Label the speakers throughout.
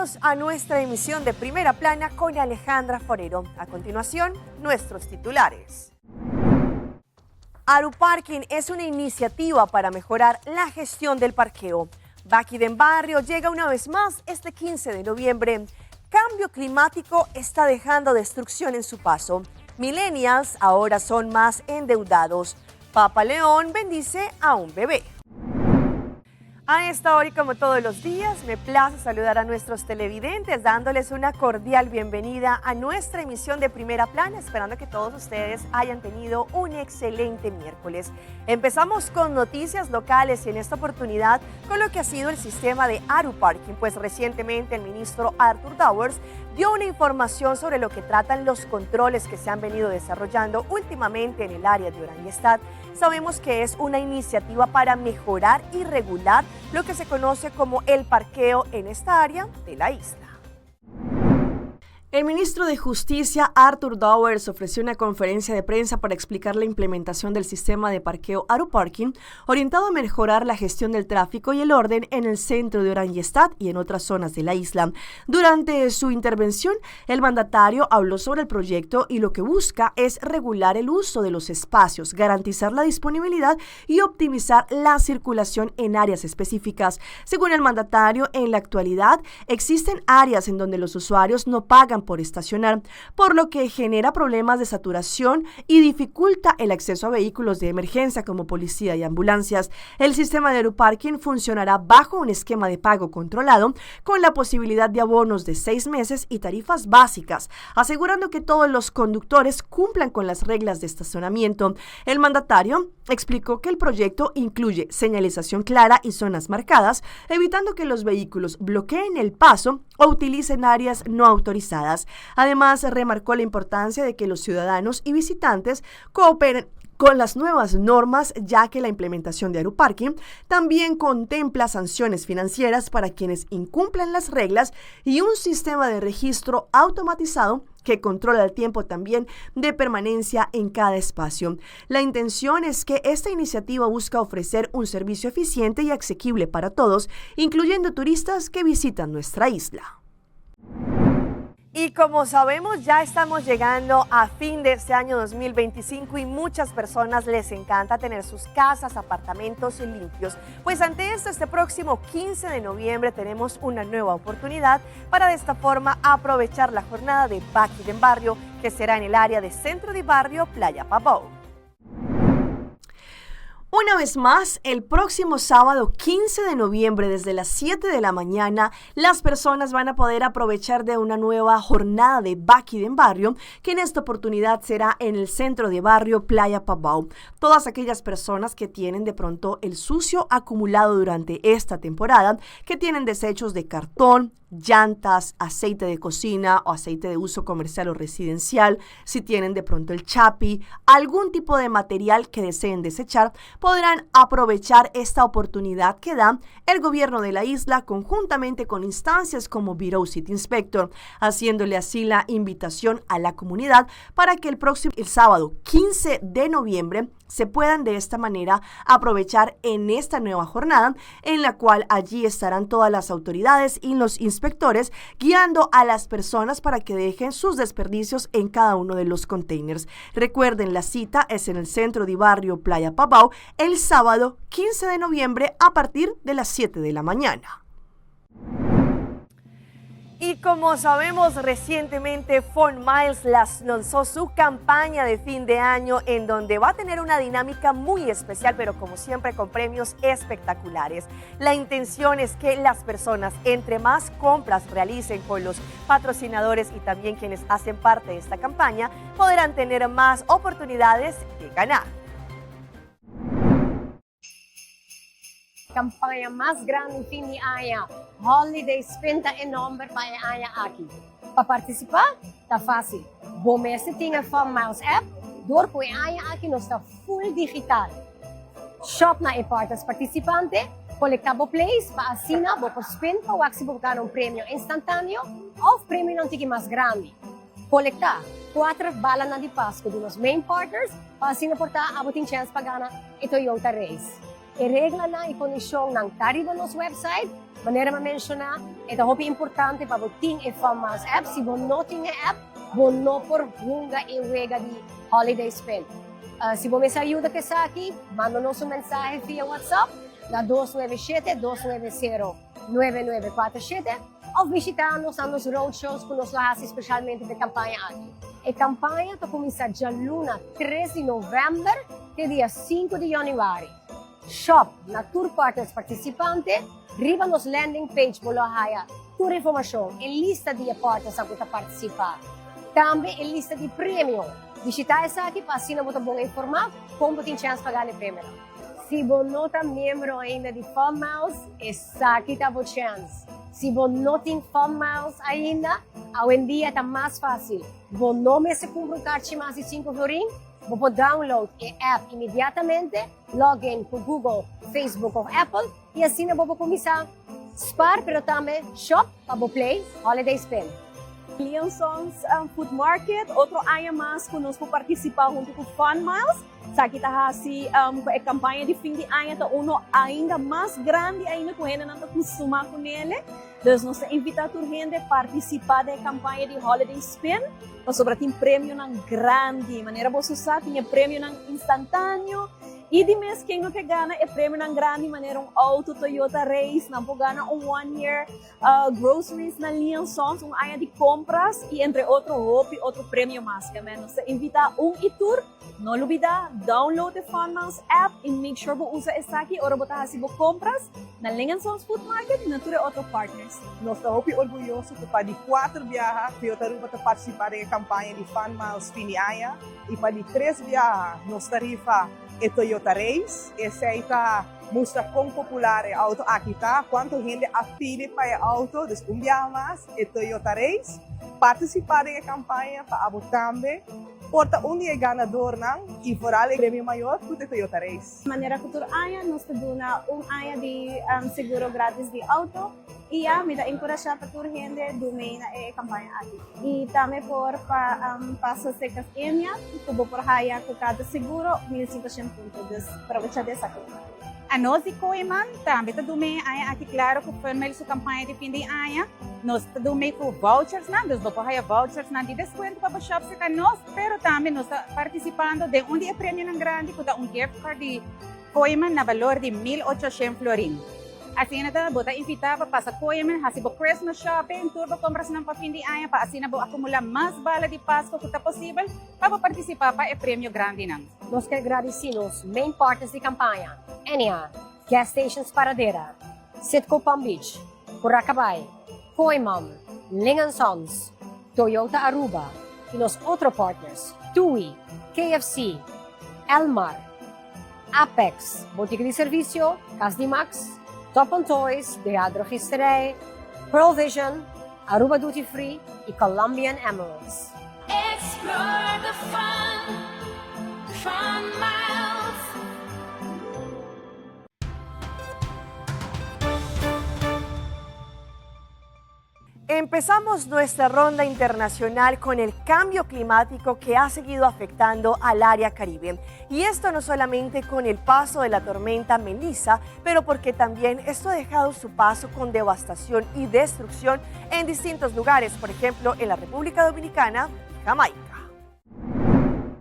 Speaker 1: Bienvenidos a nuestra emisión de Primera Plana con Alejandra Forero. A continuación, nuestros titulares. Aruparking es una iniciativa para mejorar la gestión del parqueo. Baki en Barrio llega una vez más este 15 de noviembre. Cambio climático está dejando destrucción en su paso. Millennials ahora son más endeudados. Papa León bendice a un bebé. A esta hora y como todos los días, me place saludar a nuestros televidentes, dándoles una cordial bienvenida a nuestra emisión de Primera Plana, esperando que todos ustedes hayan tenido un excelente miércoles. Empezamos con noticias locales y en esta oportunidad con lo que ha sido el sistema de Aruparking, pues recientemente el ministro Arthur Dowers dio una información sobre lo que tratan los controles que se han venido desarrollando últimamente en el área de Oranjestad. Sabemos que es una iniciativa para mejorar y regular lo que se conoce como el parqueo en esta área de la isla. El ministro de Justicia, Arthur Dowers, ofreció una conferencia de prensa para explicar la implementación del sistema de parqueo Aruparking, orientado a mejorar la gestión del tráfico y el orden en el centro de Oranjestad y en otras zonas de la isla. Durante su intervención, el mandatario habló sobre el proyecto y lo que busca es regular el uso de los espacios, garantizar la disponibilidad y optimizar la circulación en áreas específicas. Según el mandatario, en la actualidad existen áreas en donde los usuarios no pagan por estacionar, por lo que genera problemas de saturación y dificulta el acceso a vehículos de emergencia como policía y ambulancias. El sistema de Aruparking funcionará bajo un esquema de pago controlado con la posibilidad de abonos de 6 meses y tarifas básicas, asegurando que todos los conductores cumplan con las reglas de estacionamiento. El mandatario explicó que el proyecto incluye señalización clara y zonas marcadas, evitando que los vehículos bloqueen el paso o utilicen áreas no autorizadas. Además, remarcó la importancia de que los ciudadanos y visitantes cooperen con las nuevas normas, ya que la implementación de Aruparking también contempla sanciones financieras para quienes incumplan las reglas y un sistema de registro automatizado que controla el tiempo también de permanencia en cada espacio. La intención es que esta iniciativa busca ofrecer un servicio eficiente y asequible para todos, incluyendo turistas que visitan nuestra isla. Y como sabemos, ya estamos llegando a fin de este año 2025 y muchas personas les encanta tener sus casas, apartamentos limpios. Pues ante esto, este próximo 15 de noviembre tenemos una nueva oportunidad para de esta forma aprovechar la jornada de Baki en Barrio, que será en el área de Centro de Barrio Playa Pavón. Una vez más, el próximo sábado 15 de noviembre desde las 7 de la mañana, las personas van a poder aprovechar de una nueva jornada de Baki en Barrio, que en esta oportunidad será en el Centro de Barrio Playa Pavón. Todas aquellas personas que tienen de pronto el sucio acumulado durante esta temporada, que tienen desechos de cartón, llantas, aceite de cocina o aceite de uso comercial o residencial, si tienen de pronto el chapi, algún tipo de material que deseen desechar, podrán aprovechar esta oportunidad que da el gobierno de la isla conjuntamente con instancias como Bureau City Inspector, haciéndole así la invitación a la comunidad para que el sábado 15 de noviembre se puedan de esta manera aprovechar en esta nueva jornada, en la cual allí estarán todas las autoridades y los inspectores guiando a las personas para que dejen sus desperdicios en cada uno de los containers. Recuerden, la cita es en el Centro de Barrio Playa Pavón el sábado 15 de noviembre a partir de las 7 de la mañana. Y como sabemos, recientemente Fort Miles lanzó su campaña de fin de año en donde va a tener una dinámica muy especial, pero como siempre con premios espectaculares. La intención es que las personas, entre más compras realicen con los patrocinadores y también quienes hacen parte de esta campaña, podrán tener más oportunidades de ganar.
Speaker 2: Campanha mais grande fim de ano, Holiday Spenta em nome para a ano aqui. Para participar, tá fácil. Bom mês tem a Fort Miles app, door po a ano aqui nós está full digital. Shop na e-partas participante, colectabo place para assinar, bo por spin para o buscar um prêmio instantâneo ou prêmio não tique mais grande. Colectar 4 balas na de Páscoa de nos main partners para assinar portar a botin chance para ganhar e Toyota Race. E regla na e condição ng taribo nos website Maneira de mencionar, é muito importante para você ter a famosa app. Se você não tem a app, você não por hunga e wega de holiday spend. Se você me ajuda com isso aqui, manda-nos mensagem via WhatsApp na 297-290-9947 ou visitar-nos nos roadshows que nós fazemos especialmente de campanha aqui. A campanha está começando dia luna 3 de novembro até dia 5 de januário. Shop na tour partners participantes, riba nos landing page para haya tour informação e lista de partners que está participar. Também a lista de prêmio. Visitar essa aqui para assim você bom informar como tem chance de pagar o prêmio. Se você não está membro ainda de FunMiles, essa aqui está a chance. Se você não tem FunMiles ainda, hoje em dia está mais fácil. Você não me se comprar mais de 5 florins, você pode download a app imediatamente, login com Google, Facebook ou Apple e assim você pode começar a spar, mas também shop para você play holiday spend.
Speaker 3: Liansons Food Market, outro ano mais conosco participar junto com FunMiles. Sa kita hasi a campanha de fim de ano tá ainda mais grande ainda com ele não costuma com ele. Então nós invitamos a gente a participar da campanha de Holiday Spin. Nós sobre tem prêmio não grande, maneira você usar tinha prêmio não instantâneo. E de mês quem não gana é prêmio não grande, maneira auto Toyota Race, não pode ganhar 1 year groceries na Liansons, área de compras e entre outro prêmio mais. Que nós invita e tour. Não olvida, download the FunMiles app e make sure você usa essa aqui ou você hasibo compras na Liansons Food Market e na tour outros partners.
Speaker 4: Nós estamos muito orgulhosos que para de 4 viagens, Toyota Aruba está participar da campanha de FunMiles fim de ano e para de 3 viagens, nós tarifa é Toyota Race. Esse aí está mostra quão popular é o auto aqui, tá? Quanto gente afile para o auto, então viagem mais é Toyota Race. Participar da campanha para abo também. Porta dia ganador não e foral o prêmio maior tudo é Toyota Race.
Speaker 3: De maneira cultura aya, nós temos área de seguro grátis de auto e me dá encorajar para toda gente do meio na campanha aqui. E também por passo secas EMIA, tubo por haya com cada seguro 1.500 pontos para aproveitar dessa coisa.
Speaker 5: A nós de Coiman também está domingo aqui claro que foi meio sua campanha de fim de ano. Nós está domingo com vouchers não, nós vamos haya vouchers não de desconto para os shops que nós, pero também nós está participando de é prêmio não grande, que dá gift card de Coiman na valor de 1.800 florins. Assim na bota invitava para sa Coiman, hasibo Christmas shopping, turbo compras ng pa fim de ano para assim na acumular mais bala de Pasko que está possível para participar para o prêmio grande não.
Speaker 2: Nós queremos agradecer os main partners de campanha. Enia, Gas Stations Paradera, Sitco Palm Beach, Curacabai, Coimam, Liansons, Toyota Aruba e os outros partners, TUI, KFC, Elmar, Apex, Botica de Servicio, Casdimax, Top on Toys, Deadro History, Pearl Vision, Aruba Duty Free e Colombian Emeralds.
Speaker 6: Explore the fun miles.
Speaker 1: Empezamos nuestra ronda internacional con el cambio climático que ha seguido afectando al área caribe. Y esto no solamente con el paso de la tormenta Melissa, pero porque también esto ha dejado su paso con devastación y destrucción en distintos lugares, por ejemplo, en la República Dominicana y Jamaica.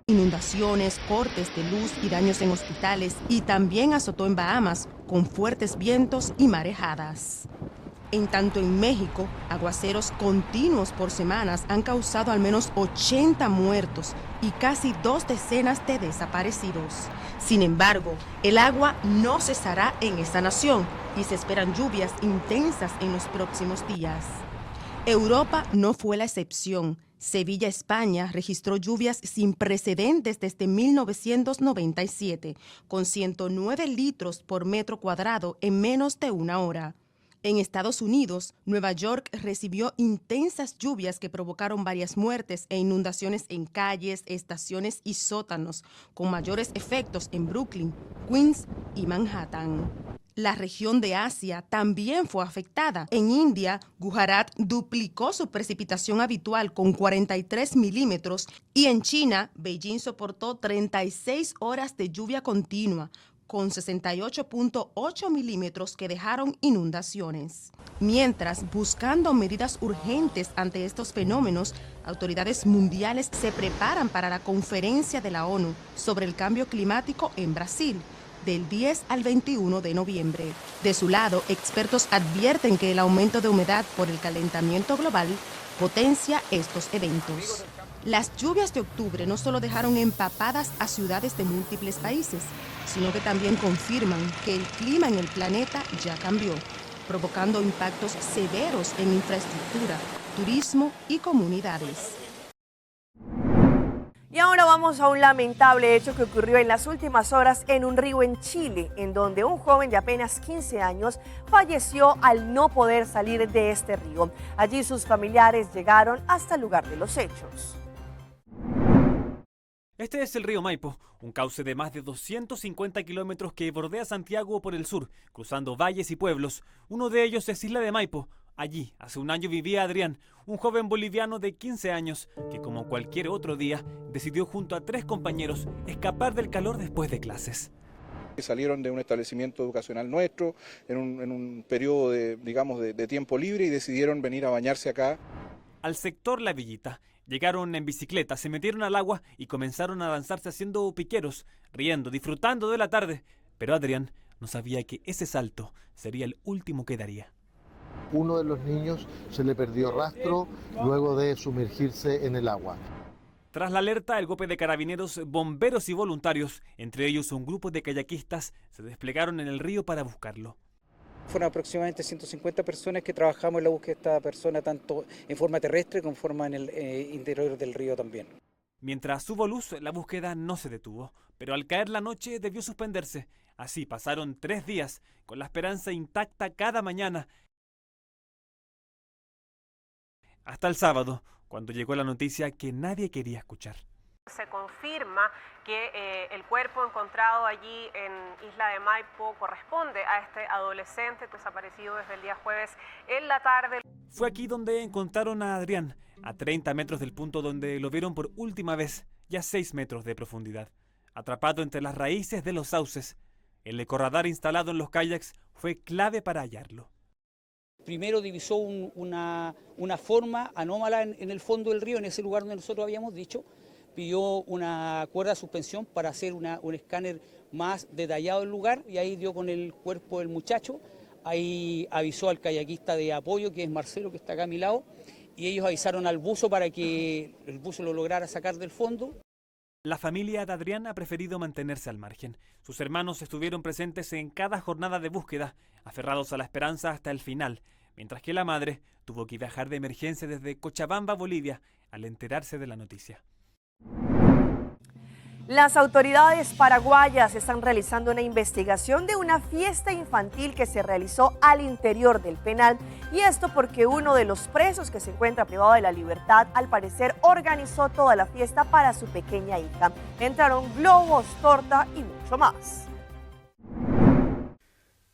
Speaker 7: Inundaciones, cortes de luz y daños en hospitales y también azotó en Bahamas con fuertes vientos y marejadas. En tanto en México, aguaceros continuos por semanas han causado al menos 80 muertos y casi 2 decenas de desaparecidos. Sin embargo, el agua no cesará en esta nación y se esperan lluvias intensas en los próximos días. Europa no fue la excepción. Sevilla, España, registró lluvias sin precedentes desde 1997, con 109 litros por metro cuadrado en menos de una hora. En Estados Unidos, Nueva York recibió intensas lluvias que provocaron varias muertes e inundaciones en calles, estaciones y sótanos, con mayores efectos en Brooklyn, Queens y Manhattan. La región de Asia también fue afectada. En India, Gujarat duplicó su precipitación habitual con 43 milímetros y en China, Beijing soportó 36 horas de lluvia continua, con 68.8 milímetros que dejaron inundaciones. Mientras, buscando medidas urgentes ante estos fenómenos, autoridades mundiales se preparan para la conferencia de la ONU sobre el cambio climático en Brasil, del 10 al 21 de noviembre. De su lado, expertos advierten que el aumento de humedad por el calentamiento global potencia estos eventos. Las lluvias de octubre no solo dejaron empapadas a ciudades de múltiples países, sino que también confirman que el clima en el planeta ya cambió, provocando impactos severos en infraestructura, turismo y comunidades.
Speaker 1: Y ahora vamos a un lamentable hecho que ocurrió en las últimas horas en un río en Chile, en donde un joven de apenas 15 años falleció al no poder salir de este río. Allí sus familiares llegaron hasta el lugar de los hechos.
Speaker 8: Este es el río Maipo, un cauce de más de 250 kilómetros que bordea Santiago por el sur, cruzando valles y pueblos. Uno de ellos es Isla de Maipo. Allí, hace un año vivía Adrián, un joven boliviano de 15 años que, como cualquier otro día, decidió junto a 3 compañeros escapar del calor después de clases.
Speaker 9: Salieron de un establecimiento educacional nuestro en un periodo de tiempo libre y decidieron venir a bañarse acá.
Speaker 8: Al sector La Villita, llegaron en bicicleta, se metieron al agua y comenzaron a lanzarse haciendo piqueros, riendo, disfrutando de la tarde. Pero Adrián no sabía que ese salto sería el último que daría.
Speaker 10: Uno de los niños se le perdió rastro luego de sumergirse en el agua.
Speaker 8: Tras la alerta, el golpe de carabineros, bomberos y voluntarios, entre ellos un grupo de kayakistas, se desplegaron en el río para buscarlo.
Speaker 11: Fueron aproximadamente 150 personas que trabajamos en la búsqueda de esta persona, tanto en forma terrestre como en forma en el interior del río también.
Speaker 8: Mientras hubo luz, la búsqueda no se detuvo, pero al caer la noche debió suspenderse. Así pasaron 3 días, con la esperanza intacta cada mañana, hasta el sábado, cuando llegó la noticia que nadie quería escuchar.
Speaker 1: Se confirma que el cuerpo encontrado allí en Isla de Maipo corresponde a este adolescente desaparecido desde el día jueves en la tarde.
Speaker 8: Fue aquí donde encontraron a Adrián, a 30 metros del punto donde lo vieron por última vez, ya a 6 metros de profundidad, atrapado entre las raíces de los sauces. El ecoradar instalado en los kayaks fue clave para hallarlo.
Speaker 11: Primero divisó una forma anómala en el fondo del río, en ese lugar donde nosotros habíamos dicho. Pidió una cuerda de suspensión para hacer un escáner más detallado del lugar y ahí dio con el cuerpo del muchacho. Ahí avisó al kayakista de apoyo, que es Marcelo, que está acá a mi lado, y ellos avisaron al buzo para que el buzo lo lograra sacar del fondo.
Speaker 8: La familia de Adrián ha preferido mantenerse al margen. Sus hermanos estuvieron presentes en cada jornada de búsqueda, aferrados a la esperanza hasta el final, mientras que la madre tuvo que viajar de emergencia desde Cochabamba, Bolivia, al enterarse de la noticia.
Speaker 1: Las autoridades paraguayas están realizando una investigación de una fiesta infantil que se realizó al interior del penal, y esto porque uno de los presos que se encuentra privado de la libertad al parecer organizó toda la fiesta para su pequeña hija. Entraron globos, torta y mucho más.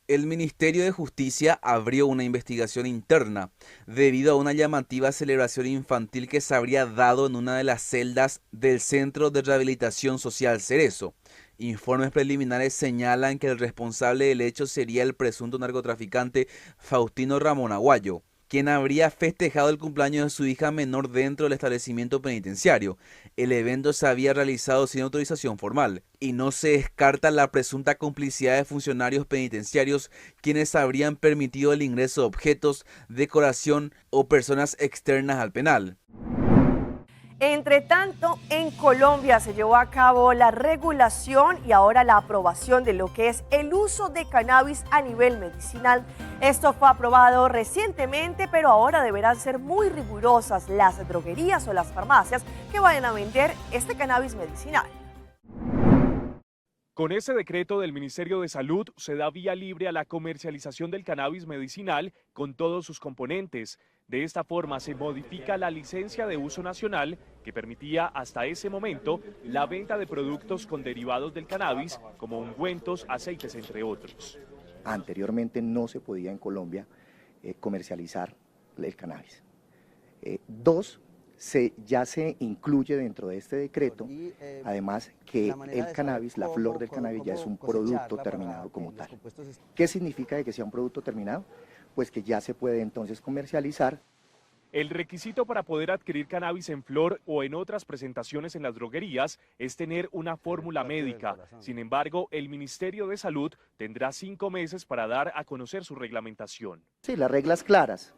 Speaker 12: El Ministerio de Justicia abrió una investigación interna debido a una llamativa celebración infantil que se habría dado en una de las celdas del Centro de Rehabilitación Social Cerezo. Informes preliminares señalan que el responsable del hecho sería el presunto narcotraficante Faustino Ramón Aguayo, quien habría festejado el cumpleaños de su hija menor dentro del establecimiento penitenciario. El evento se había realizado sin autorización formal y no se descarta la presunta complicidad de funcionarios penitenciarios quienes habrían permitido el ingreso de objetos, decoración o personas externas al penal.
Speaker 1: Entre tanto, en Colombia se llevó a cabo la regulación y ahora la aprobación de lo que es el uso de cannabis a nivel medicinal. Esto fue aprobado recientemente, pero ahora deberán ser muy rigurosas las droguerías o las farmacias que vayan a vender este cannabis medicinal.
Speaker 13: Con ese decreto del Ministerio de Salud se da vía libre a la comercialización del cannabis medicinal con todos sus componentes. De esta forma se modifica la licencia de uso nacional que permitía hasta ese momento la venta de productos con derivados del cannabis como ungüentos, aceites, entre otros.
Speaker 14: Anteriormente no se podía en Colombia comercializar el cannabis. 2, ya se incluye dentro de este decreto, además que el cannabis, la flor del cannabis ya es un producto terminado como tal. ¿Qué significa de que sea un producto terminado? Pues que ya se puede entonces comercializar.
Speaker 13: El requisito para poder adquirir cannabis en flor o en otras presentaciones en las droguerías es tener una fórmula médica. Sin embargo, el Ministerio de Salud tendrá 5 meses para dar a conocer su reglamentación.
Speaker 14: Sí, las reglas claras,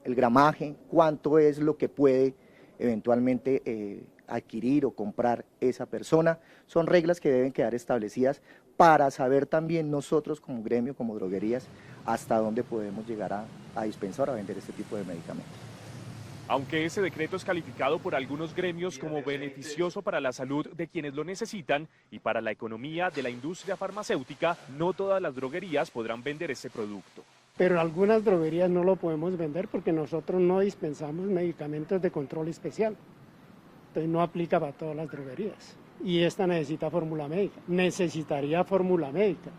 Speaker 14: el gramaje, cuánto es lo que puede eventualmente adquirir o comprar esa persona, son reglas que deben quedar establecidas para saber también nosotros como gremio, como droguerías, hasta dónde podemos llegar a dispensar, a vender este tipo de medicamentos.
Speaker 13: Aunque ese decreto es calificado por algunos gremios como beneficioso para la salud de quienes lo necesitan y para la economía de la industria farmacéutica, no todas las droguerías podrán vender ese producto.
Speaker 15: Pero algunas droguerías no lo podemos vender porque nosotros no dispensamos medicamentos de control especial. Entonces no aplica para todas las droguerías. Y esta necesita fórmula médica, necesitaría fórmula médica.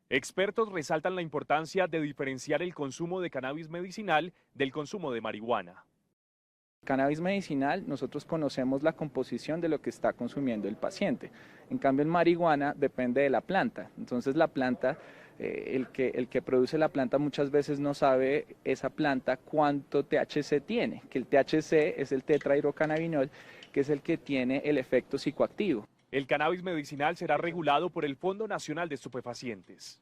Speaker 13: Expertos resaltan la importancia de diferenciar el consumo de cannabis medicinal del consumo de marihuana.
Speaker 16: Cannabis medicinal, nosotros conocemos la composición de lo que está consumiendo el paciente. En cambio, en marihuana depende de la planta. Entonces, la planta, el que produce la planta muchas veces no sabe esa planta cuánto THC tiene, que el THC es el tetrahidrocannabinol, que es el que tiene el efecto psicoactivo.
Speaker 13: El cannabis medicinal será regulado por el Fondo Nacional de Estupefacientes.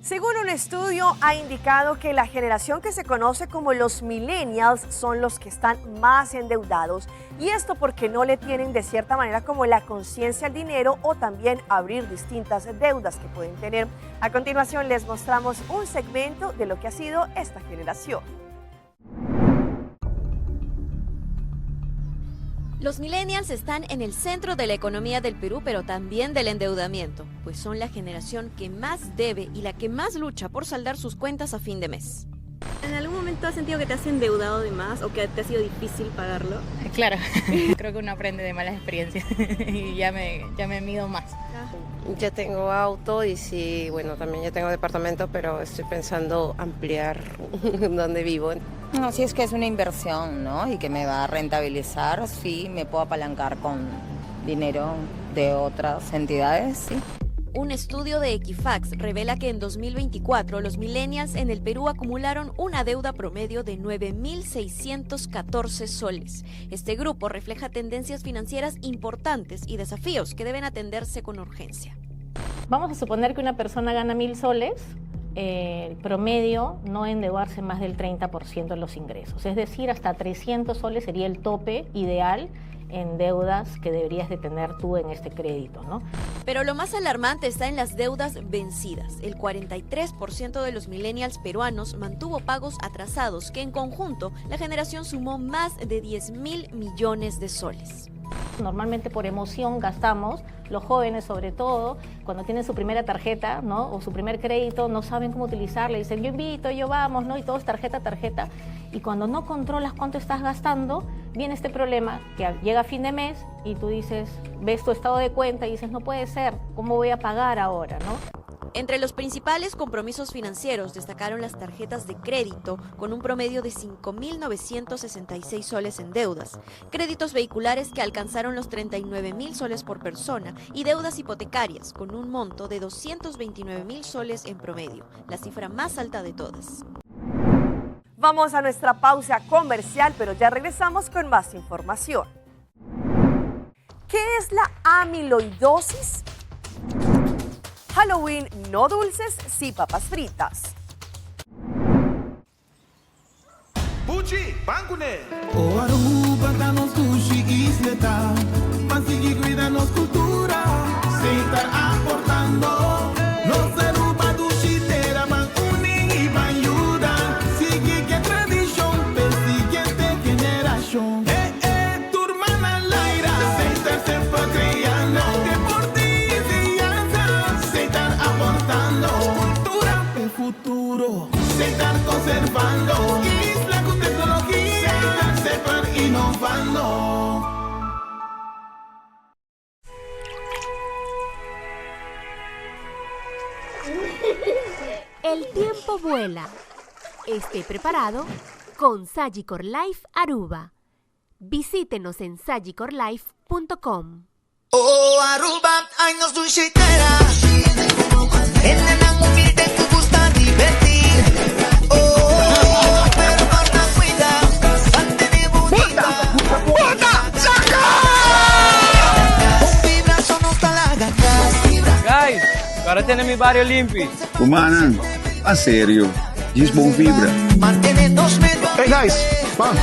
Speaker 1: Según un estudio, ha indicado que la generación que se conoce como los millennials son los que están más endeudados. Y esto porque no le tienen de cierta manera como la conciencia al dinero o también abrir distintas deudas que pueden tener. A continuación les mostramos un segmento de lo que ha sido esta generación.
Speaker 17: Los millennials están en el centro de la economía del Perú, pero también del endeudamiento, pues son la generación que más debe y la que más lucha por saldar sus cuentas a fin de mes.
Speaker 18: ¿En algún momento has sentido que te has endeudado de más o que te ha sido difícil pagarlo?
Speaker 19: Claro, creo que uno aprende de malas experiencias y ya me mido más.
Speaker 20: Ya tengo auto y sí, bueno, también ya tengo departamento, pero estoy pensando ampliar donde vivo.
Speaker 21: No, si es que es una inversión, ¿no? Y que me va a rentabilizar, sí, me puedo apalancar con dinero de otras entidades, sí.
Speaker 17: Un estudio de Equifax revela que en 2024 los millennials en el Perú acumularon una deuda promedio de 9.614 soles. Este grupo refleja tendencias financieras importantes y desafíos que deben atenderse con urgencia.
Speaker 19: Vamos a suponer que una persona gana 1.000 soles, promedio no endeudarse más del 30% de los ingresos. Es decir, hasta 300 soles sería el tope ideal en deudas que deberías de tener tú en este crédito, ¿no?
Speaker 17: Pero lo más alarmante está en las deudas vencidas. El 43% de los millennials peruanos mantuvo pagos atrasados, que en conjunto la generación sumó más de 10.000 millones de soles.
Speaker 19: Normalmente por emoción gastamos, los jóvenes sobre todo, cuando tienen su primera tarjeta, ¿no? O su primer crédito, no saben cómo utilizarla, dicen yo invito, yo vamos, ¿no? Y todo es tarjeta, y cuando no controlas cuánto estás gastando, viene este problema que llega a fin de mes y tú dices, ves tu estado de cuenta y dices, no puede ser, ¿cómo voy a pagar ahora, no?
Speaker 17: Entre los principales compromisos financieros destacaron las tarjetas de crédito con un promedio de 5.966 soles en deudas, créditos vehiculares que alcanzaron los 39.000 soles por persona y deudas hipotecarias con un monto de 229.000 soles en promedio, la cifra más alta de todas.
Speaker 1: Vamos a nuestra pausa comercial, pero ya regresamos con más información. ¿Qué es la amiloidosis? Halloween, no dulces, sí papas fritas.
Speaker 22: Pucci, Bancune. O Aruba, danos sushi isleta. Masigi, cuídanos cultura. Se estar aportando. Los Aruba, dushi, tera, man, unen y man, ayudan. Sigue que tradición, persiguiente generación. Tu hermana Laira. Se estar siempre creando. Futuro, se están conservando, isla con tecnología, se están innovando.
Speaker 23: El tiempo vuela. Esté preparado
Speaker 3: con Sagicor Life Aruba. Visítenos en sagicorlife.com.
Speaker 22: Oh, Aruba, anos do jeiteira. Enena humilde que gusta divertir. Oh, pero guarda cuida. Mantene bonita. ¡Bota! ¡Saca! Con fibra só não está la gata.
Speaker 4: Guys, agora tem mi barrio limpi.
Speaker 23: Humana, a sério. Diz bom vibra.
Speaker 22: Hey guys, vamos.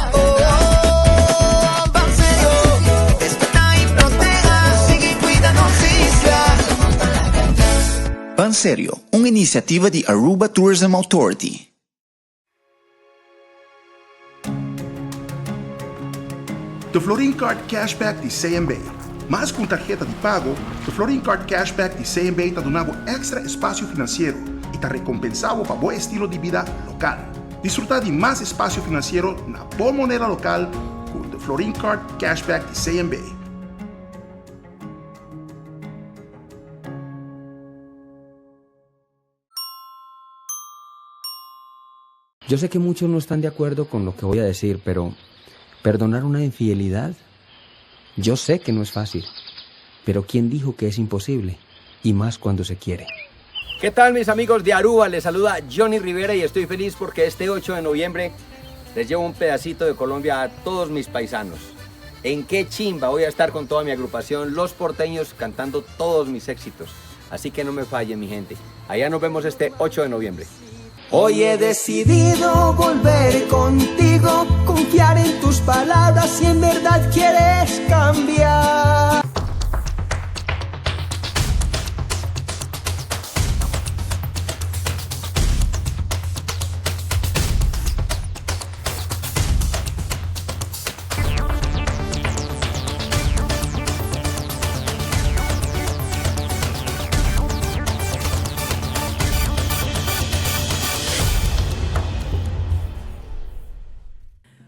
Speaker 24: Banserio, uma iniciativa de Aruba Tourism Authority.
Speaker 25: The Florin Card Cashback de CMB. Mais com tarjeta de pago, the Florin Card Cashback de CMB está dando extra espaço financeiro e está recompensado para bom estilo de vida local. Disfrutar de mais espaço financeiro na boa moneda local com the Florin Card Cashback de CMB.
Speaker 26: Yo sé que muchos no están de acuerdo con lo que voy a decir, pero perdonar una infidelidad, yo sé que no es fácil, pero ¿quién dijo que es imposible? Y más cuando se quiere.
Speaker 27: ¿Qué tal mis amigos de Aruba? Les saluda Johnny Rivera y estoy feliz porque este 8 de noviembre les llevo un pedacito de Colombia a todos mis paisanos. En qué chimba voy a estar con toda mi agrupación Los Porteños cantando todos mis éxitos. Así que no me fallen mi gente. Allá nos vemos este 8 de noviembre.
Speaker 22: Hoy he decidido volver contigo, confiar en tus palabras si en verdad quieres cambiar.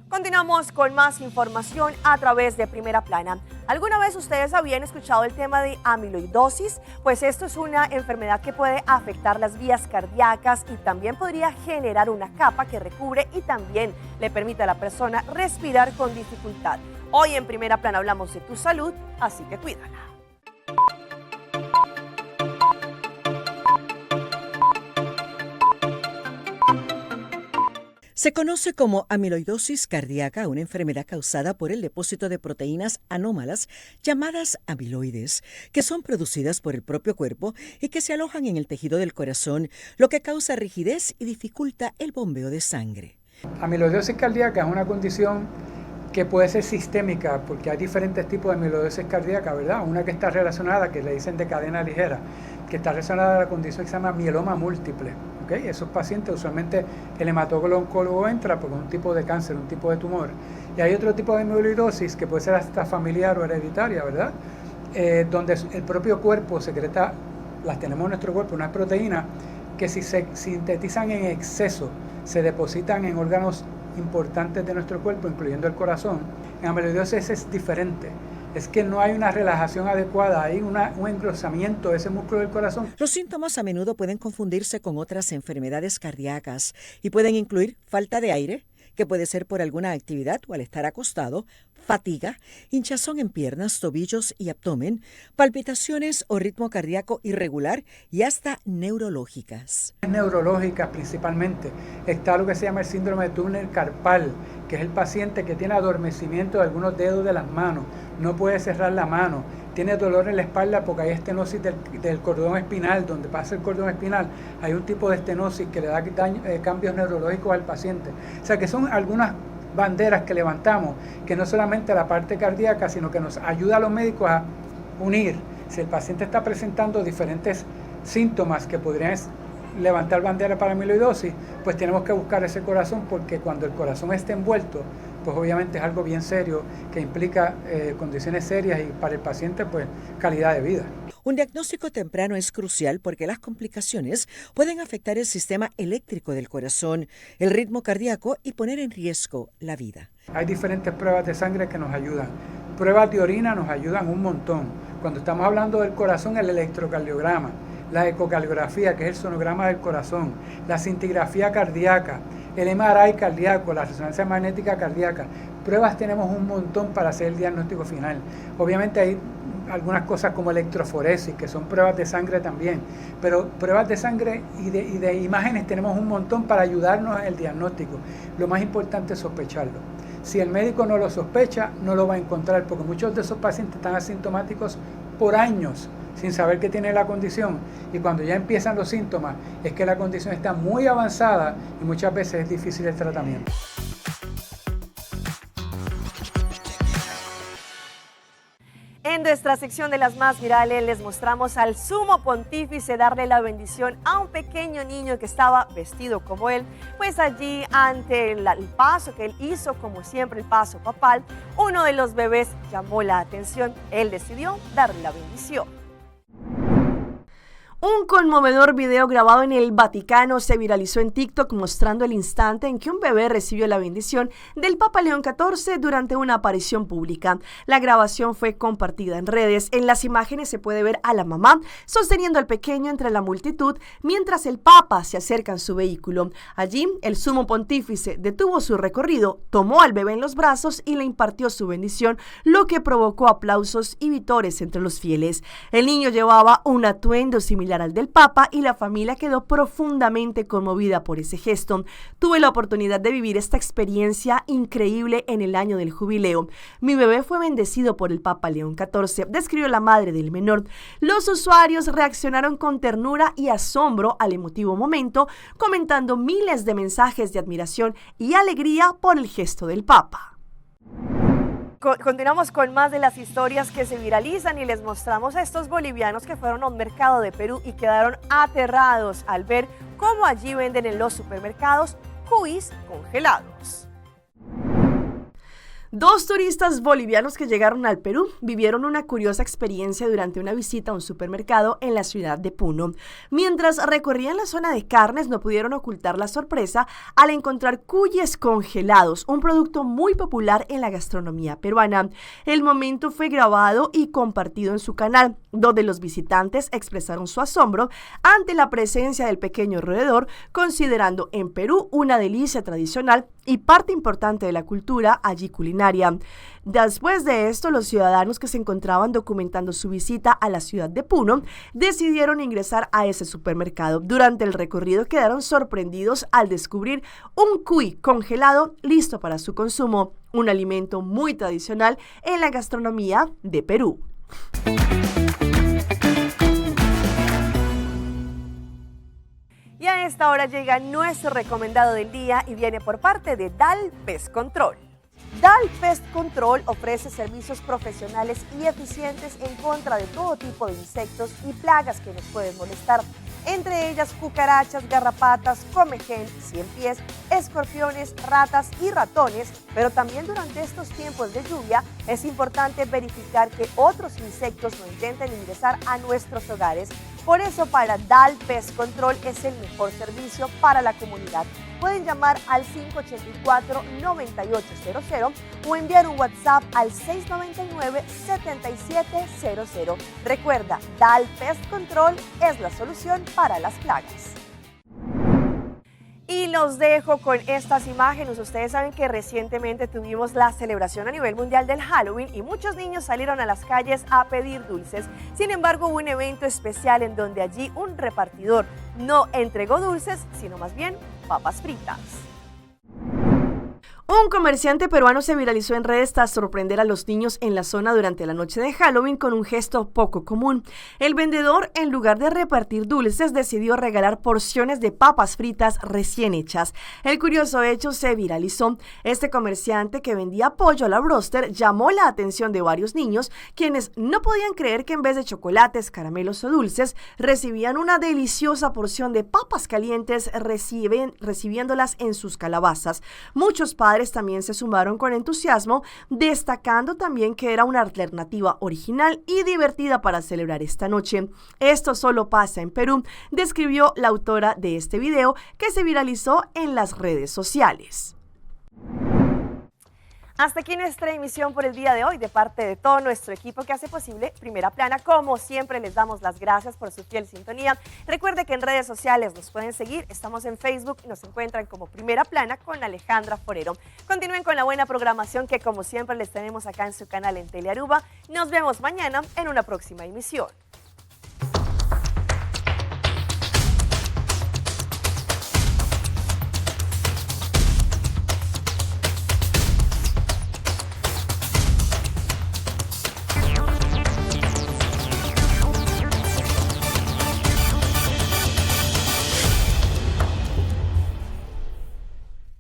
Speaker 1: Continuamos con más información a través de Primera Plana. ¿Alguna vez ustedes habían escuchado el tema de amiloidosis? Pues esto es una enfermedad que puede afectar las vías cardíacas y también podría generar una capa que recubre y también le permite a la persona respirar con dificultad. Hoy en Primera Plana hablamos de tu salud, así que cuídala.
Speaker 28: Se conoce como amiloidosis cardíaca, una enfermedad causada por el depósito de proteínas anómalas llamadas amiloides, que son producidas por el propio cuerpo y que se alojan en el tejido del corazón, lo que causa rigidez y dificulta el bombeo de sangre.
Speaker 29: Amiloidosis cardíaca es una condición que puede ser sistémica, porque hay diferentes tipos de amiloidosis cardíaca, ¿verdad? Una que está relacionada, que le dicen de cadena ligera, que está relacionada a la condición que se llama mieloma múltiple. ¿Okay? Esos pacientes, usualmente el hematólogo-oncólogo entra porque es un tipo de cáncer, un tipo de tumor. Y hay otro tipo de amiloidosis que puede ser hasta familiar o hereditaria, ¿verdad? Donde el propio cuerpo secreta, las tenemos en nuestro cuerpo, unas proteínas que si se sintetizan en exceso, se depositan en órganos importantes de nuestro cuerpo, incluyendo el corazón. En amiloidosis es diferente. Es que no hay una relajación adecuada, hay un engrosamiento de ese músculo del corazón.
Speaker 28: Los síntomas a menudo pueden confundirse con otras enfermedades cardíacas y pueden incluir falta de aire, que puede ser por alguna actividad o al estar acostado, fatiga, hinchazón en piernas, tobillos y abdomen, palpitaciones o ritmo cardíaco irregular y hasta neurológicas.
Speaker 29: Neurológicas principalmente. Está lo que se llama el síndrome de túnel carpal, que es el paciente que tiene adormecimiento de algunos dedos de las manos, no puede cerrar la mano, tiene dolor en la espalda porque hay estenosis del cordón espinal, donde pasa el cordón espinal, hay un tipo de estenosis que le da cambios neurológicos al paciente. O sea que son algunas banderas que levantamos, que no solamente la parte cardíaca, sino que nos ayuda a los médicos a unir. Si el paciente está presentando diferentes síntomas que podrían levantar bandera para amiloidosis, pues tenemos que buscar ese corazón, porque cuando el corazón esté envuelto, pues obviamente es algo bien serio que implica condiciones serias y para el paciente pues calidad de vida.
Speaker 28: Un diagnóstico temprano es crucial porque las complicaciones pueden afectar el sistema eléctrico del corazón, el ritmo cardíaco y poner en riesgo la vida.
Speaker 29: Hay diferentes pruebas de sangre que nos ayudan. Pruebas de orina nos ayudan un montón. Cuando estamos hablando del corazón, el electrocardiograma, la ecocardiografía, que es el sonograma del corazón, la cintigrafía cardíaca, el MRI cardíaco, la resonancia magnética cardíaca. Pruebas tenemos un montón para hacer el diagnóstico final. Obviamente hay algunas cosas como electroforesis, que son pruebas de sangre también, pero pruebas de sangre y de imágenes tenemos un montón para ayudarnos en el diagnóstico. Lo más importante es sospecharlo. Si el médico no lo sospecha, no lo va a encontrar, porque muchos de esos pacientes están asintomáticos por años sin saber que tiene la condición, y cuando ya empiezan los síntomas es que la condición está muy avanzada y muchas veces es difícil el tratamiento.
Speaker 1: En nuestra sección de las más virales les mostramos al sumo pontífice darle la bendición a un pequeño niño que estaba vestido como él. Pues allí ante el paso que él hizo, como siempre el paso papal, uno de los bebés llamó la atención. Él decidió darle la bendición. Un conmovedor video grabado en el Vaticano se viralizó en TikTok mostrando el instante en que un bebé recibió la bendición del Papa León XIV durante una aparición pública. La grabación fue compartida en redes. En las imágenes se puede ver a la mamá sosteniendo al pequeño entre la multitud mientras el Papa se acerca en su vehículo. Allí, el sumo pontífice detuvo su recorrido, tomó al bebé en los brazos y le impartió su bendición, lo que provocó aplausos y vítores entre los fieles. El niño llevaba un atuendo similar al del Papa y la familia quedó profundamente conmovida por ese gesto. Tuve la oportunidad de vivir esta experiencia increíble en el año del jubileo. Mi bebé fue bendecido por el Papa León XIV, describió la madre del menor. Los usuarios reaccionaron con ternura y asombro al emotivo momento, comentando miles de mensajes de admiración y alegría por el gesto del Papa. Continuamos con más de las historias que se viralizan y les mostramos a estos bolivianos que fueron a un mercado de Perú y quedaron aterrados al ver cómo allí venden en los supermercados cuis congelados. Dos turistas bolivianos que llegaron al Perú vivieron una curiosa experiencia durante una visita a un supermercado en la ciudad de Puno. Mientras recorrían la zona de carnes, no pudieron ocultar la sorpresa al encontrar cuyes congelados, un producto muy popular en la gastronomía peruana. El momento fue grabado y compartido en su canal, donde los visitantes expresaron su asombro ante la presencia del pequeño roedor, considerando en Perú una delicia tradicional y parte importante de la cultura allí culinaria. Después de esto, los ciudadanos que se encontraban documentando su visita a la ciudad de Puno decidieron ingresar a ese supermercado. Durante el recorrido quedaron sorprendidos al descubrir un cuy congelado listo para su consumo, un alimento muy tradicional en la gastronomía de Perú. Y a esta hora llega nuestro recomendado del día y viene por parte de DAL Pest Control. DAL Pest Control ofrece servicios profesionales y eficientes en contra de todo tipo de insectos y plagas que nos pueden molestar, entre ellas cucarachas, garrapatas, comején, ciempiés, escorpiones, ratas y ratones, pero también durante estos tiempos de lluvia es importante verificar que otros insectos no intenten ingresar a nuestros hogares. Por eso para DAL Pest Control es el mejor servicio para la comunidad. Pueden llamar al 584-9800 o enviar un WhatsApp al 699-7700. Recuerda, DAL Pest Control es la solución para las plagas. Y los dejo con estas imágenes. Ustedes saben que recientemente tuvimos la celebración a nivel mundial del Halloween y muchos niños salieron a las calles a pedir dulces. Sin embargo, hubo un evento especial en donde allí un repartidor no entregó dulces, sino más bien papas fritas. Un comerciante peruano se viralizó en redes tras sorprender a los niños en la zona durante la noche de Halloween con un gesto poco común. El vendedor, en lugar de repartir dulces, decidió regalar porciones de papas fritas recién hechas. El curioso hecho se viralizó. Este comerciante, que vendía pollo a la broster, llamó la atención de varios niños, quienes no podían creer que en vez de chocolates, caramelos o dulces, recibían una deliciosa porción de papas calientes recibiéndolas en sus calabazas. Muchos padres también se sumaron con entusiasmo, destacando también que era una alternativa original y divertida para celebrar esta noche. Esto solo pasa en Perú, describió la autora de este video que se viralizó en las redes sociales. Hasta aquí nuestra emisión por el día de hoy, de parte de todo nuestro equipo que hace posible Primera Plana. Como siempre, les damos las gracias por su fiel sintonía. Recuerde que en redes sociales nos pueden seguir. Estamos en Facebook y nos encuentran como Primera Plana con Alejandra Forero. Continúen con la buena programación que, como siempre, les tenemos acá en su canal en Telearuba. Nos vemos mañana en una próxima emisión.